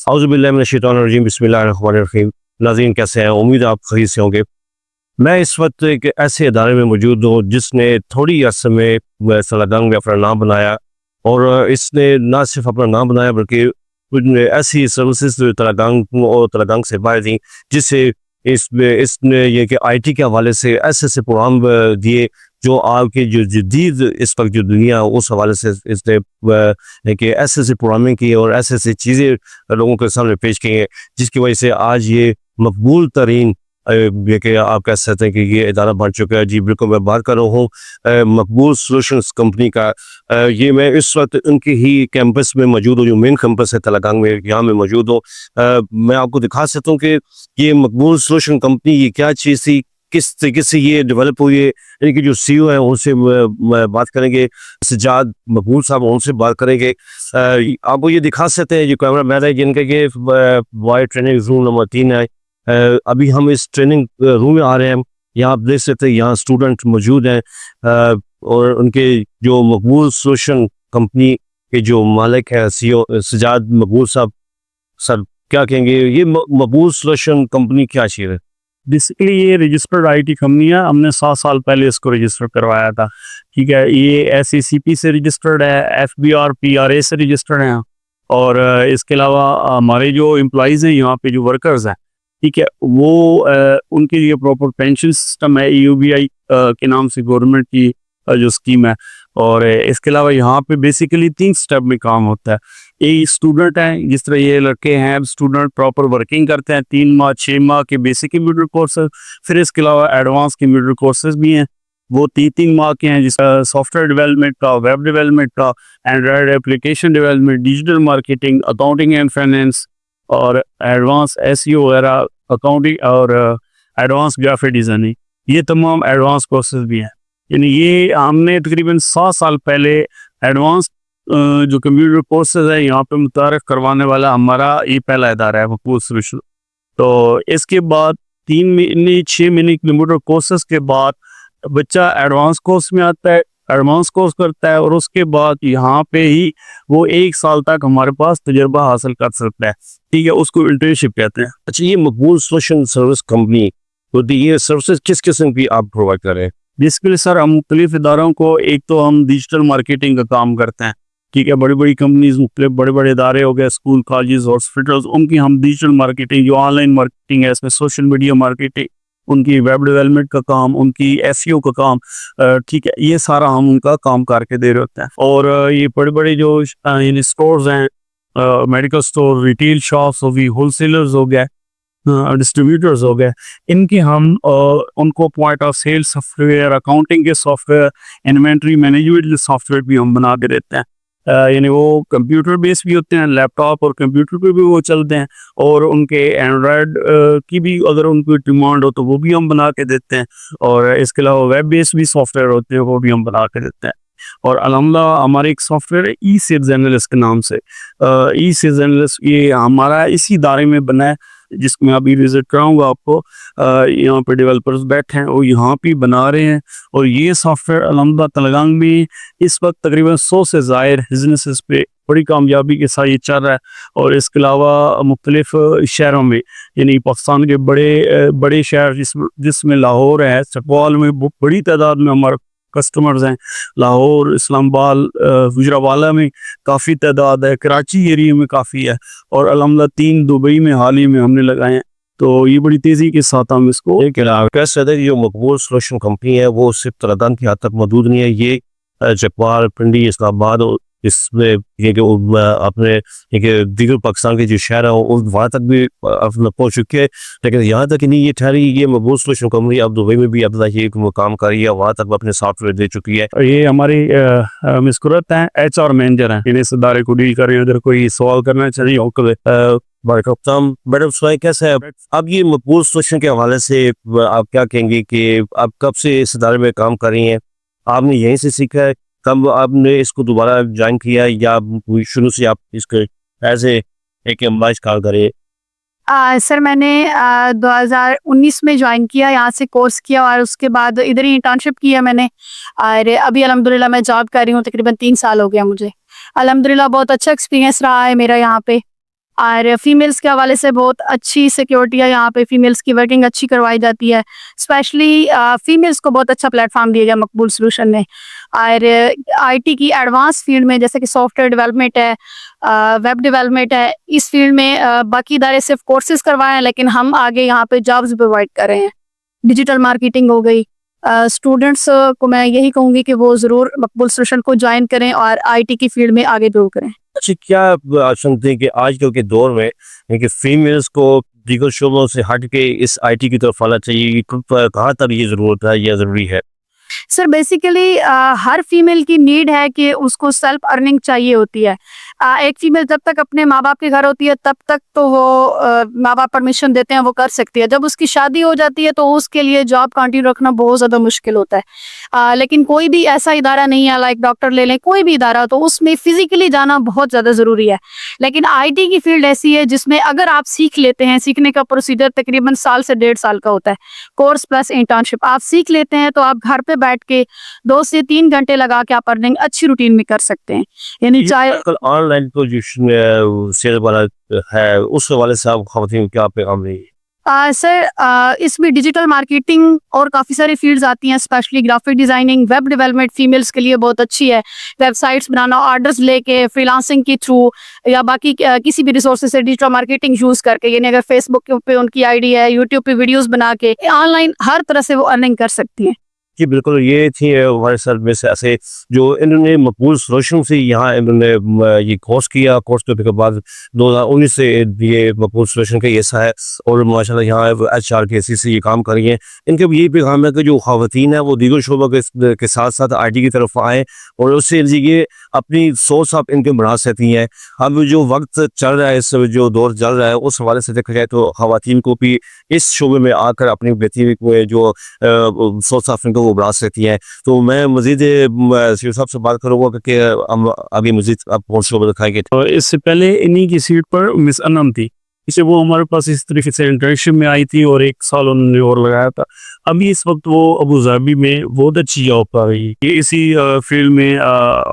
اعوذ باللہ من الشیطان الرجیم، بسم اللہ الرحمن الرحیم۔ ناظرین کیسے ہیں؟ امید آپ خیریت سے ہوں گے۔ میں اس وقت ایک ایسے ادارے میں موجود ہوں جس نے تھوڑی عرصے میں سلاگنگ میں اپنا نام بنایا، اور اس نے نہ صرف اپنا نام بنایا بلکہ ایسی سروسز تلاگنگ سے باہر دیں، جس سے اس نے یہ کہ آئی ٹی کے حوالے سے ایسے پروگرام دیے جو آپ کی جو جدید اس وقت جو دنیا اس حوالے سے اس نے کہ ایسے پروگرامنگ کی اور ایسے چیزیں لوگوں کے سامنے پیش کی ہیں، جس کی وجہ سے آج یہ مقبول ترین یہ کہ آپ کہہ سکتے ہیں کہ یہ ادارہ بن چکا ہے۔ جی بالکل، میں بات کر رہا ہوں مقبول سولوشنز کمپنی کا۔ یہ میں اس وقت ان کی ہی کیمپس میں موجود ہوں، جو مین کیمپس ہے تلاگنگ میں، یہاں میں موجود ہوں۔ میں آپ کو دکھا سکتا ہوں کہ یہ مقبول سولوشن کمپنی یہ کیا چیز تھی، کس طریقے سے یہ ڈیولپ ہوئی ہے۔ یعنی کہ جو سی او ہیں ان سے بات کریں گے، سجاد مقبول صاحب ان سے بات کریں گے۔ آپ کو یہ دکھا سکتے ہیں جو کیمرہ مین ہے، جن کا یہ وائی ٹریننگ روم نمبر 3 ہے۔ ابھی ہم اس ٹریننگ روم میں آ رہے ہیں، یہاں آپ دیکھ سکتے ہیں یہاں اسٹوڈنٹ موجود ہیں، اور ان کے جو مقبول سولوشن کمپنی کے جو مالک ہیں سی او سجاد مقبول صاحب، سر کیا کہیں گے یہ مقبول سولوشن کمپنی کیا چیز ہے؟ بیسیکلی یہ رجسٹرڈ آئی ٹی کمپنی ہے، ہم نے 7 سال پہلے اس کو رجسٹر کروایا تھا، ٹھیک ہے۔ یہ ایس ای سی پی سے رجسٹرڈ ہے، F B R P R A سے رجسٹرڈ ہیں، اور اس کے علاوہ ہمارے جو امپلائیز ہیں یہاں پہ جو ورکرز ہیں، ٹھیک ہے، وہ ان کے لیے پراپر پینشن سسٹم ہے، ای یو بی آئی کے نام سے گورنمنٹ کی جو اسکیم ہے۔ اور اس کے علاوہ یہاں پہ بیسیکلی 3 سٹیپ میں کام ہوتا ہے۔ ایک اسٹوڈنٹ ہیں، جس طرح یہ لڑکے ہیں اسٹوڈنٹ پراپر ورکنگ کرتے ہیں، 3 ماہ 6 ماہ کے بیسک کمپیوٹر کورسز، پھر اس کے علاوہ ایڈوانس کمپیوٹر کورسز بھی ہیں، وہ 3 ماہ کے ہیں، جس کا سافٹ ویئر ڈیولپمنٹ کا، ویب ڈیولپمنٹ کا، Android application development, digital marketing, accounting and finance, اور ایڈوانس ایس ای او وغیرہ، اکاؤنٹنگ اور ایڈوانس گرافک ڈیزائننگ، یہ تمام ایڈوانس کورسز بھی ہیں۔ یعنی یہ ہم نے تقریباً 7 سال پہلے ایڈوانس جو کمپیوٹر کورسز ہیں یہاں پہ متعارف کروانے والا ہمارا یہ پہلا ادارہ ہے مقبول سولوشن۔ تو اس کے بعد 6 مہینے کمپیوٹر کورسز کے بعد بچہ ایڈوانس کورس میں آتا ہے، ایڈوانس کورس کرتا ہے، اور اس کے بعد یہاں پہ ہی وہ 1 سال تک ہمارے پاس تجربہ حاصل کر سکتا ہے، ٹھیک ہے، اس کو انٹرنشپ کہتے ہیں۔ اچھا، یہ مقبول سولوشن سروس کمپنی تو یہ سروسز کس قسم کی آپ پرووائڈ کر رہے ہیں؟ بیسیکلی سر ہم مختلف اداروں کو، ایک تو ہم ڈیجیٹل مارکیٹنگ کا کام کرتے ہیں، ٹھیک ہے، بڑی کمپنیز، مختلف بڑے ادارے ہو گئے، اسکول، کالجز، ہاسپٹلز، ان کی ہم ڈیجیٹل مارکیٹنگ جو آن لائن مارکیٹنگ ہے، اس میں سوشل میڈیا مارکیٹنگ، ان کی ویب ڈیولپمنٹ کا کام، ان کی ایس ای او کا کام، ٹھیک ہے، یہ سارا ہم ان کا کام کر کے دے رہے ہوتے ہیں۔ اور یہ بڑے جو یعنی سٹورز ہیں، میڈیکل سٹور، ریٹیل شاپس ہو گئی، ہول سیلرز ہو گئے، ڈسٹریبیوٹرز ہو گئے، ان کی ہم ان کو point of sale software, accounting کے سافٹ ویئر، انوینٹری مینجمنٹ کے سافٹ ویئر بھی ہم بنا کے دیتے ہیں۔ یعنی وہ کمپیوٹر بیس بھی ہوتے ہیں، لیپ ٹاپ اور کمپیوٹر پہ بھی وہ چلتے ہیں، اور ان کے اینڈرائڈ کی بھی اگر ان کو ڈیمانڈ ہو تو وہ بھی ہم بنا کے دیتے ہیں، اور اس کے علاوہ ویب بیس بھی سافٹ ویئر ہوتے ہیں، وہ بھی ہم بنا کے دیتے ہیں۔ اور الحمدللہ ہمارے ایک سافٹ ویئر ہے ای سیلز اینالسٹ کے نام سے، ای سیلز اینالسٹ یہ ہمارا اسی ادارے میں بنا ہے، جس کو میں ابھی وزٹ کراؤں گا آپ کو۔ یہاں پہ ڈیولپرز بیٹھے ہیں، وہ یہاں پہ بنا رہے ہیں، اور یہ سافٹ ویئر الحمدللہ تلنگانہ میں اس وقت تقریباً 100 سے زائد بزنسز پہ بڑی کامیابی کے ساتھ یہ چل رہا ہے۔ اور اس کے علاوہ مختلف شہروں میں، یعنی پاکستان کے بڑے شہر جس میں لاہور ہے، چکوال میں بڑی تعداد میں ہمارے کسٹمرز ہیں، لاہور، اسلام آباد، گجرانوالہ میں کافی تعداد ہے، کراچی ایریا میں کافی ہے، اور الحمدللہ 3 دبئی میں حال ہی میں ہم نے لگائے ہیں۔ تو یہ بڑی تیزی کے ساتھ ہم اس کو کہہ سکتے ہیں جو مقبول سولوشن کمپنی ہے وہ صرف تلاگنگ کی حد تک محدود نہیں ہے، یہ چکوال، پنڈی، اسلام آباد، اس میں یہ کہ اپنے دیگر پاکستان کے جو شہر ہیں وہاں تک بھی پہنچ چکے ہیں، لیکن یہاں تک نہیں یہ ٹھہری، یہ مقبول سولوشن کمپنی اب دبئی میں بھی اب یہ کام کر رہی ہے، وہاں تک اپنے سافٹ ویئر دے چکی ہے۔ اور یہ ہماری مسکرت ہیں، ایچ آر مینیجر ہیں، اس ادارے کو ڈیل کر رہے ہیں، اگر کوئی سوال کرنا چاہیے میڈم سوائے کیسا ہے اب یہ مقبول سولوشن کے حوالے سے آپ کیا کہیں گے کہ آپ کب سے اس ادارے میں کام کر رہی ہیں؟ آپ نے یہیں سے سیکھا ہے؟ کب آپ نے اس کو دوبارہ جوائن کیا، یا شروع سے آپ اس کو ایز اے ایک امبائش کار کرے؟ سر میں نے 2019 میں جوائن کیا، یہاں سے کورس کیا، اور اس کے بعد ادھر ہی انٹرنشپ کیا میں نے، اور ابھی الحمدللہ میں جاب کر رہی ہوں، تقریباً 3 سال ہو گیا مجھے۔ الحمدللہ بہت اچھا ایکسپیرینس رہا ہے میرا یہاں پہ، اور فیمیلس کے حوالے سے بہت اچھی سیکیورٹی ہے یہاں پہ, فیمیلس کی ورکنگ اچھی کروائی جاتی ہے, اسپیشلی فیمیلس کو بہت اچھا پلیٹ فارم دیا گیا مقبول سلوشن نے. اور آئی ٹی کی ایڈوانس فیلڈ میں جیسے کہ سافٹ ویئر ڈیولپمنٹ ہے, ویب ڈیولپمنٹ ہے, اس فیلڈ میں باقی ادارے صرف کورسز کروائے ہیں, لیکن ہم آگے یہاں پہ جابز پرووائڈ کر رہے ہیں. ڈیجیٹل مارکیٹنگ ہو گئی, اسٹوڈنٹس کو میں یہی کہوں گی کہ وہ ضرور مقبول سلوشن کو جوائن کریں اور آئی ٹی کی فیلڈ میں آگے گرو کریں. اچھا, کیا آپ سمجھتے ہیں کہ آج کل کے دور میں کہ فیمیلس کو دیگر شعبوں سے ہٹ کے اس آئی ٹی کی طرف آنا چاہیے, کہاں تک یہ ضرورت ہے یا ضروری ہے؟ سر بیسیکلی ہر فیمیل کی نیڈ ہے کہ اس کو سیلف ارننگ چاہیے ہوتی ہے. ایک فیمیل جب تک اپنے ماں باپ کے گھر ہوتی ہے تب تک تو وہ ماں باپ پرمیشن دیتے ہیں وہ کر سکتی ہے. جب اس کی شادی ہو جاتی ہے تو اس کے لیے جاب کنٹینیو رکھنا بہت زیادہ مشکل ہوتا ہے. لیکن کوئی بھی ایسا ادارہ نہیں ہے, لائک ڈاکٹر لے لیں, کوئی بھی ادارہ تو اس میں فزیکلی جانا بہت زیادہ ضروری ہے. لیکن آئی ٹی کی فیلڈ ایسی ہے جس میں اگر آپ سیکھ لیتے ہیں, سیکھنے کا پروسیجر تقریباً 1 سال سے 1.5 سال کا ہوتا ہے, کورس پلس انٹرنشپ آپ سیکھ لیتے ہیں تو آپ گھر پہ بیٹھ کے 2 سے 3 گھنٹے لگا کے آپ ارننگ اچھی روٹین میں کر سکتے ہیں. یعنی چاہے آن لائن پوزیشن سیل والا ہے, اس حوالے سے آپ خواتین کیا پیغام رہی ہے؟ سر اس میں ڈیجیٹل مارکیٹنگ اور کافی ساری فیلڈز آتی ہیں, especially graphic designing, web development females کے لیے بہت اچھی ہے. ویب سائٹس بنانا, آرڈرز لے کے فری لانسنگ کے تھرو یا باقی کسی بھی ریسورسز سے ڈیجیٹل مارکیٹنگ یوز کر کے, یعنی اگر فیس بک پہ ان کی آئی ڈی ہے, یوٹیوب پہ ویڈیوز بنا کے آن لائن ہر طرح سے وہ ارننگ کر سکتی ہیں. جی بالکل, یہ تھی ہمارے ساتھ میں سے ایسے جو انہوں نے مقبول سلوشن سے یہاں انہوں نے یہ کورس کیا, کورس کرنے کے بعد 2019 سے یہ مقبول سلوشن کا یہ حصہ ہے اور ماشاءاللہ یہاں ایچ آر کے سے یہ کام کر رہی ہیں. ان کا بھی یہی پیغام ہے کہ جو خواتین ہیں وہ دیگر شعبوں کے ساتھ ساتھ آئی ٹی کی طرف آئیں اور اس سے یہ اپنی سورس آف انکم بڑھا سکتی ہیں. اب جو وقت چل رہا ہے, اس جو دور چل رہا ہے, اس حوالے سے دیکھا جائے تو خواتین کو بھی اس شعبے میں آ کر اپنی بہتری کو جو سورس آف انکم وہ بڑھا سکتی ہیں. تو میں مزید سیو صاحب سے بات کروں گا کہ ہم ابھی مزید آپ کون شعبہ دکھائیں گے. اس سے پہلے انہی کی سیٹ پر مس انم تھی, اسے وہ ہمارے پاس اس طریقے سے انٹرنشپ میں آئی تھی اور 1 سال انہوں نے اور لگایا تھا. ابھی اس وقت وہ ابو ظہبی میں بہت اچھی جاب پا رہی ہے اسی فیلڈ میں,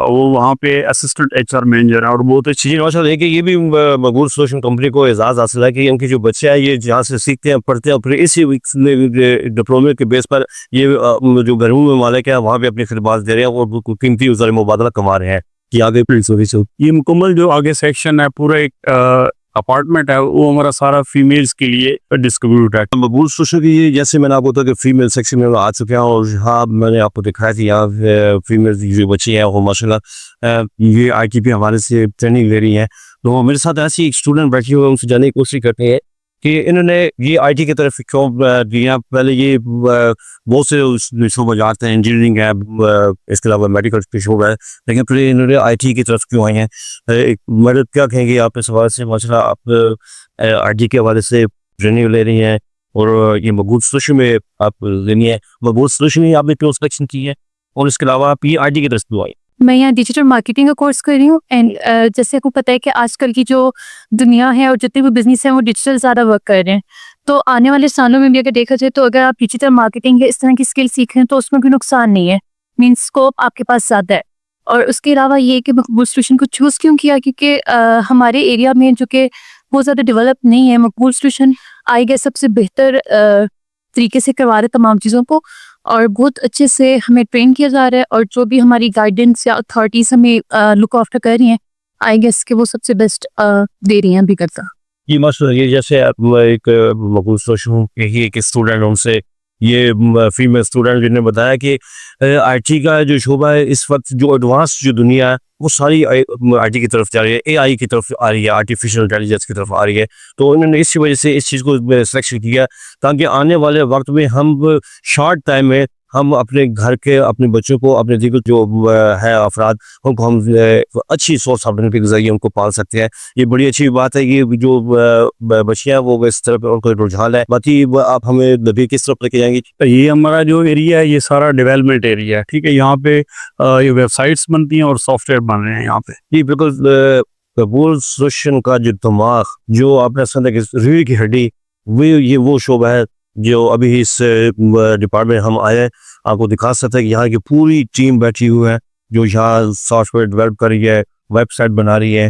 وہ وہاں پہ اسسٹنٹ ایچ آر مینیجر ہے اور بہت اچھی. ماشاء اللہ, یہ بھی مقبول سلوشن کمپنی کو اعزاز حاصل ہے کہ ان کے جو بچے ہیں یہ جہاں سے سیکھتے ہیں پڑھتے ہیں, پھر اسی ڈپلومے کے بیس پر یہ جو گھروں میں مالک ہے وہاں پہ اپنی خدمات دے رہے ہیں اور قیمتی ذرائع مبادلہ کما رہے ہیں. کہ آگے یہ مکمل جو آگے سیکشن ہے پورا ایک اپارٹمنٹ ہے, وہ ہمارا سارا فیمیلز کے لیے ڈسٹریبیوٹ ہے. مقبول سلوشن کی جیسے میں نے آپ کو بتایا کہ فیمیل سیکشن میں آ چکے ہیں اور یہاں میں نے آپ کو دکھایا تھی یہاں فیمیل جو بچے ہیں وہ ماشاء اللہ یہ آئی ٹی پی حوالے سے ٹریننگ لے رہی ہیں. تو میرے ساتھ ایسی ایک اسٹوڈنٹ بیٹھی ہوئے, ان سے جاننے کی کوشش کرتے ہیں کہ انہوں نے یہ آئی ٹی کی طرف کیوں دیا. پہلے یہ بہت سے شعبہ جاتے ہیں, انجینئرنگ ہے, اس کے علاوہ میڈیکل کے شعبہ ہے, لیکن پھر انہوں نے آئی ٹی کی طرف کیوں آئی ہیں. مدد کیا کہیں گے آپ اس حوالے سے؟ ماشاء اللہ آپ آئی ٹی کے حوالے سے ٹریننگ لے رہی ہیں اور یہ مقبول سلوشن میں آپ لینی ہے. مقبول سلوشن میں آپ نے کیوں سلیکشن کی ہے اور اس کے علاوہ آپ یہ آئی ٹی کی طرف کیوں آئی؟ میں یہاں ڈیجیٹل مارکیٹنگ کا کورس کر رہی ہوں. اینڈ جیسے آپ کو پتہ ہے کہ آج کل کی جو دنیا ہے اور جتنے بھی بزنس ہیں وہ ڈیجیٹل زیادہ ورک کر رہے ہیں. تو آنے والے سالوں میں بھی اگر دیکھا جائے تو اگر آپ ڈیجیٹل مارکیٹنگ یا اس طرح کی اسکل سیکھ رہے ہیں تو اس میں کوئی نقصان نہیں ہے, مینس اسکوپ آپ کے پاس زیادہ ہے. اور اس کے علاوہ یہ کہ مقبول سلوشن کو چوز کیوں کیا, کیونکہ ہمارے ایریا میں جو کہ بہت زیادہ ڈیولپ نہیں ہے, مقبول سلوشن آئی گیا سب سے بہتر طریقے سے کروا رہے تمام چیزوں کو اور بہت اچھے سے ہمیں ٹرین کیا جا رہا ہے. اور جو بھی ہماری گائیڈنس یا اتھارٹیز ہمیں لک آفٹر کر رہی ہیں, آئی گیس کہ وہ سب سے بیسٹ دے رہی ہیں ابھی کرتا. جی ماشاء اللہ, یہ جیسے ایک مقبول سلوشن یہی ایک اسٹوڈنٹ ان سے یہ فیمیل اسٹوڈنٹ جنہوں نے بتایا کہ آئی ٹی کا جو شعبہ ہے اس وقت جو ایڈوانس جو دنیا ہے وہ ساری آئی ٹی کی طرف جا رہی ہے, اے آئی کی طرف آ رہی ہے, آرٹیفیشل انٹیلیجنس کی طرف آ رہی ہے. تو انہوں نے اسی وجہ سے اس چیز کو سلیکشن کیا تاکہ آنے والے وقت میں ہم شارٹ ٹائم میں ہم اپنے گھر کے اپنے بچوں کو اپنے دیگر جو ہے افراد ان کو ہم اچھی سورس آف انکم کے ذریعے ان کو پال سکتے ہیں. یہ بڑی اچھی بات ہے. یہ جو بچیاں وہ اس طرف ان کو رجحان ہے. باقی آپ ہمیں نبی کس طرف لے کے جائیں گے؟ یہ ہمارا جو ایریا ہے یہ سارا ڈیولپمنٹ ایریا ہے, ٹھیک ہے. یہاں پہ یہ ویب سائٹس بنتی ہیں اور سافٹ ویئر بن رہے ہیں یہاں پہ. جی بالکل, مقبول سلوشن کا جو دماغ جو آپ نے سمجھا کہ ریڑھ کی ہڈی وہ شعبہ ہے جو ابھی اس ڈپارٹمنٹ ہم آئے ہیں آپ کو دکھا سکتے ہیں کہ یہاں کی پوری ٹیم بیٹھی ہوئی ہے جو یہاں سافٹ ویئر ڈیولپ کر رہی ہے, ویب سائٹ بنا رہی ہے